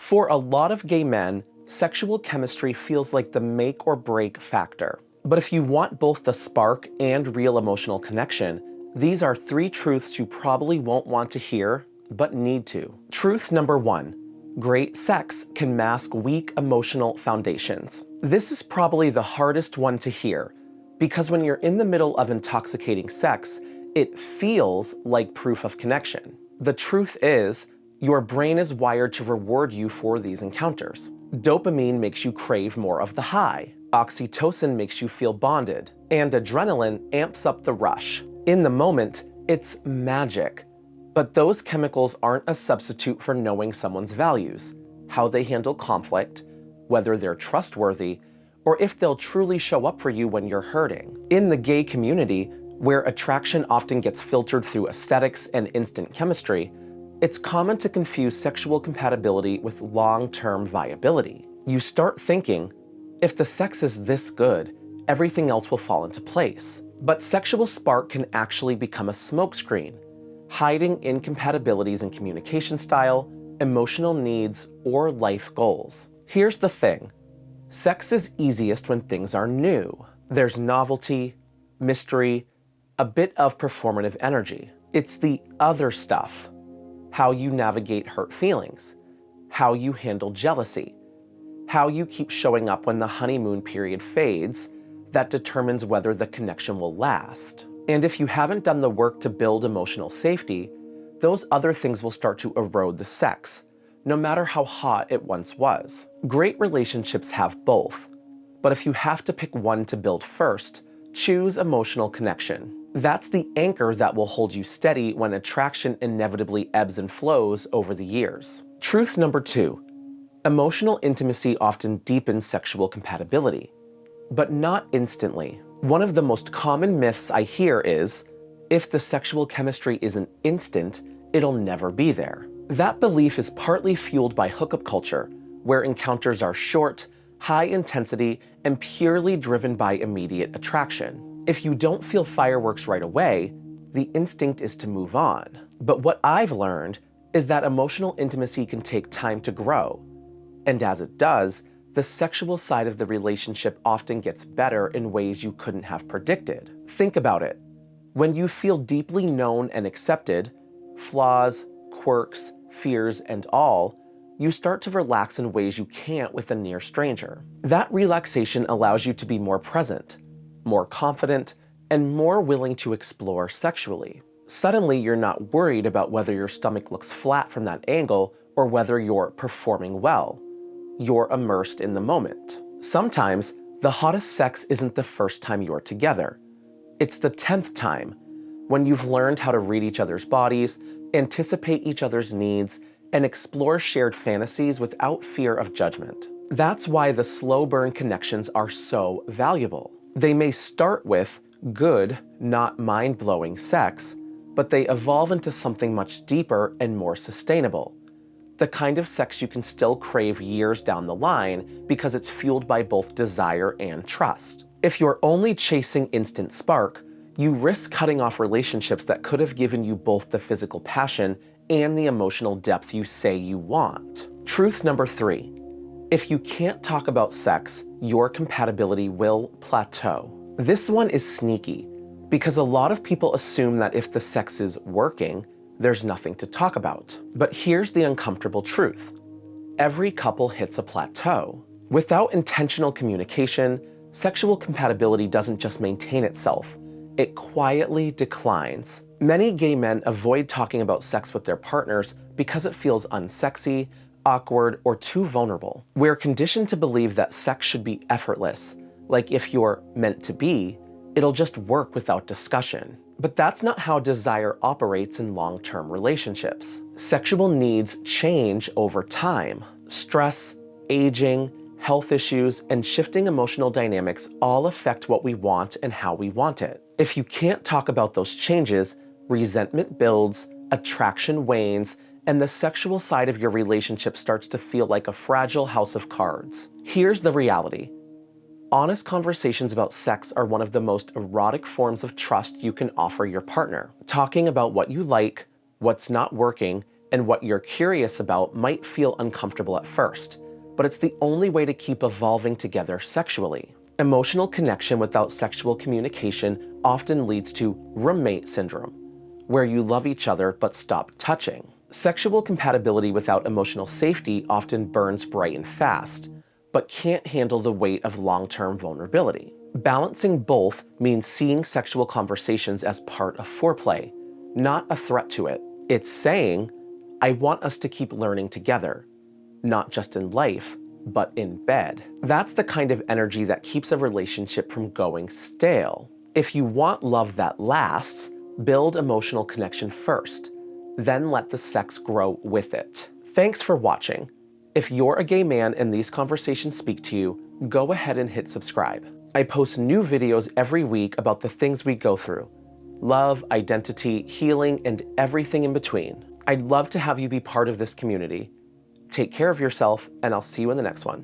For a lot of gay men, sexual chemistry feels like the make or break factor. But if you want both the spark and real emotional connection, these are 3 truths you probably won't want to hear, but need to. Truth number 1. Great sex can mask weak emotional foundations. This is probably the hardest one to hear, because when you're in the middle of intoxicating sex, it feels like proof of connection. The truth is, your brain is wired to reward you for these encounters. Dopamine makes you crave more of the high. Oxytocin makes you feel bonded. And adrenaline amps up the rush. In the moment, it's magic. But those chemicals aren't a substitute for knowing someone's values, how they handle conflict, whether they're trustworthy, or if they'll truly show up for you when you're hurting. In the gay community, where attraction often gets filtered through aesthetics and instant chemistry, it's common to confuse sexual compatibility with long-term viability. You start thinking, if the sex is this good, everything else will fall into place. But sexual spark can actually become a smokescreen, hiding incompatibilities in communication style, emotional needs, or life goals. Here's the thing. Sex is easiest when things are new. There's novelty, mystery, a bit of performative energy. It's the other stuff. How you navigate hurt feelings, how you handle jealousy, how you keep showing up when the honeymoon period fades, that determines whether the connection will last. And if you haven't done the work to build emotional safety, those other things will start to erode the sex, no matter how hot it once was. Great relationships have both, but if you have to pick one to build first, choose emotional connection. That's the anchor that will hold you steady when attraction inevitably ebbs and flows over the years. Truth number 2. Emotional intimacy often deepens sexual compatibility, but not instantly. One of the most common myths I hear is, if the sexual chemistry isn't instant, it'll never be there. That belief is partly fueled by hookup culture, where encounters are short, high intensity, and purely driven by immediate attraction. If you don't feel fireworks right away, the instinct is to move on. But what I've learned is that emotional intimacy can take time to grow. And as it does, the sexual side of the relationship often gets better in ways you couldn't have predicted. Think about it. When you feel deeply known and accepted, flaws, quirks, fears, and all, you start to relax in ways you can't with a near stranger. That relaxation allows you to be more present, more confident, and more willing to explore sexually. Suddenly, you're not worried about whether your stomach looks flat from that angle or whether you're performing well. You're immersed in the moment. Sometimes, the hottest sex isn't the first time you're together. It's the 10th time, when you've learned how to read each other's bodies, anticipate each other's needs, and explore shared fantasies without fear of judgment. That's why the slow burn connections are so valuable. They may start with good, not mind-blowing sex, but they evolve into something much deeper and more sustainable. The kind of sex you can still crave years down the line because it's fueled by both desire and trust. If you're only chasing instant spark, you risk cutting off relationships that could have given you both the physical passion and the emotional depth you say you want. Truth number 3. If you can't talk about sex, your compatibility will plateau. This one is sneaky, because a lot of people assume that if the sex is working, there's nothing to talk about. But here's the uncomfortable truth. Every couple hits a plateau. Without intentional communication, sexual compatibility doesn't just maintain itself, it quietly declines. Many gay men avoid talking about sex with their partners because it feels unsexy, awkward, or too vulnerable. We're conditioned to believe that sex should be effortless, like if you're meant to be, it'll just work without discussion. But that's not how desire operates in long-term relationships. Sexual needs change over time. Stress, aging, health issues, and shifting emotional dynamics all affect what we want and how we want it. If you can't talk about those changes, resentment builds, attraction wanes, and the sexual side of your relationship starts to feel like a fragile house of cards. Here's the reality. Honest conversations about sex are one of the most erotic forms of trust you can offer your partner. Talking about what you like, what's not working, And what you're curious about might feel uncomfortable at first, but it's the only way to keep evolving together sexually. Emotional connection without sexual communication often leads to roommate syndrome, where you love each other but stop touching. Sexual compatibility without emotional safety often burns bright and fast, but can't handle the weight of long-term vulnerability. Balancing both means seeing sexual conversations as part of foreplay, not a threat to it. It's saying, I want us to keep learning together, not just in life, but in bed. That's the kind of energy that keeps a relationship from going stale. If you want love that lasts, build emotional connection first, then let the sex grow with it. Thanks for watching. If you're a gay man and these conversations speak to you, go ahead and hit subscribe. I post new videos every week about the things we go through: love, identity, healing, and everything in between. I'd love to have you be part of this community. Take care of yourself, and I'll see you in the next one.